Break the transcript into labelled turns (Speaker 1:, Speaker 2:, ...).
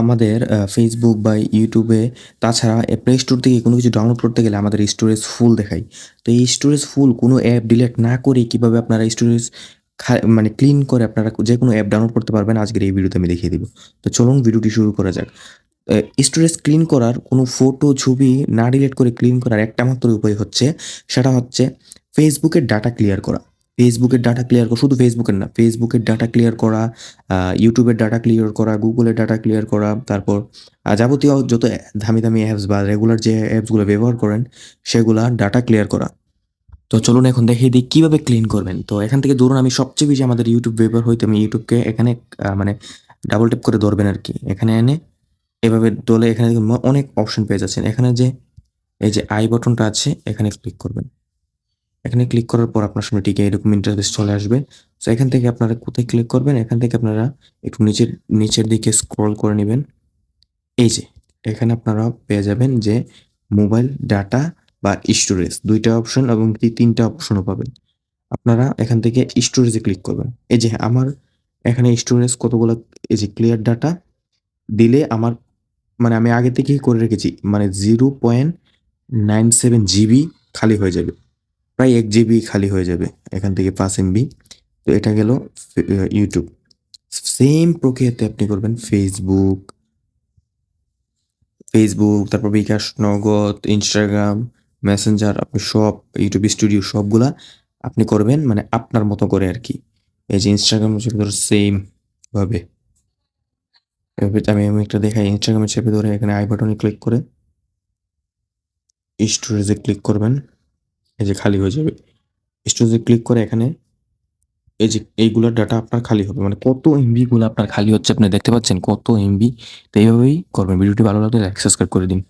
Speaker 1: আমাদের Facebook বা YouTube এ তাছাড়া Play Store থেকে কোনো কিছু ডাউনলোড করতে গেলে আমাদের স্টোরেজ ফুল দেখায়। তো এই স্টোরেজ ফুল কোনো অ্যাপ ডিলিট না করেই কিভাবে আপনারা স্টোরেজ মানে ক্লিন করে আপনারা যেকোনো অ্যাপ ডাউনলোড করতে পারবেন আজকের এই ভিডিওতে আমি দেখিয়ে দিব। তো চলুন ভিডিওটি শুরু করা যাক। স্টোরেজ ক্লিন করার কোনো ফটো, ছবি না ডিলিট করে ক্লিন করার একটা মাত্র উপায় হচ্ছে, সেটা হচ্ছে Facebook এর ডাটা ক্লিয়ার করা। Facebook এর ডাটা ক্লিয়ার করা, শুধু Facebook এর না, Facebook এর ডাটা ক্লিয়ার করা, YouTube এর ডাটা ক্লিয়ার করা, Google এর ডাটা ক্লিয়ার করা, তারপর যাবতীয় যত দামি, দামি অ্যাপস বা রেগুলার যে অ্যাপসগুলো ব্যবহার করেন, সেগুলা ডাটা ক্লিয়ার করা। তো চলুন এখন দেখিয়ে দিই কিভাবে ক্লিন করবেন। তো এখান থেকে ধরুন আমি সবচেয়ে বেশি আমাদের YouTube ব্যবহার হইতে আমি YouTubeকে এখানে মানে ডাবল ট্যাপ করে ধরবেন আরকি। এখানে এনে এভাবে দলে এখানে দেখুন অনেক অপশন পেয়ে যাচ্ছেন। এখানে যে এই যে আই বাটনটা আছে এখানে ক্লিক করবেন। এখানে ক্লিক করার পর আপনার সামনে ঠিক এরকম ইন্টারফেস চলে আসবে। সো এখান থেকে আপনারা কোথায় ক্লিক করবেন? এখান থেকে আপনারা একটু নিচের দিকে স্ক্রল করে নিবেন। এই যে এখানে আপনারা পেয়ে যাবেন যে মোবাইল ডাটা বা স্টোরেজ ২ টা অপশন এবং ৩ টা অপশনও পাবেন। আপনারা এখান থেকে স্টোরেজে ক্লিক করবেন। এই যে আমার এখানে স্টোরেজ কতগুলা, এই যে ক্লিয়ার ডাটা দিলে আমার মানে আমি আগে থেকেই করে রেখেছি। মানে 0.97 জিবি খালি হয়ে যাবে। প্রায় ১ জিবি খালি হয়ে যাবে। এখান থেকে ৫ এমবি। তো এটা গেল YouTube। সেম প্রক্রিয়াতে আপনি করবেন Facebook, তারপর বিকাশ, নগদ, Instagram, মেসেঞ্জার, আপনি সব YouTube স্টুডিও সবগুলা আপনি করবেন মানে আপনার মতো করে আরকি। এই যে Instagram চেপে ধরে সেম ভাবে। এভাবে আমি একটা দেখাই। Instagram চেপে ধরে এখানে আই বাটনে ক্লিক করে স্টোরেজে ক্লিক করবেন। এই যে খালি হয়ে যাবে। স্টোরেজে ক্লিক করে এখানে এই যে এইগুলার ডাটা আপনার খালি হবে। মানে কত এমবি গুলা আপনার খালি হচ্ছে আপনি দেখতে পাচ্ছেন কত এমবি। তো এইভাবেই করবেন। ভিডিওটি ভালো লাগলে লাইক, সাবস্ক্রাইব করে দিন।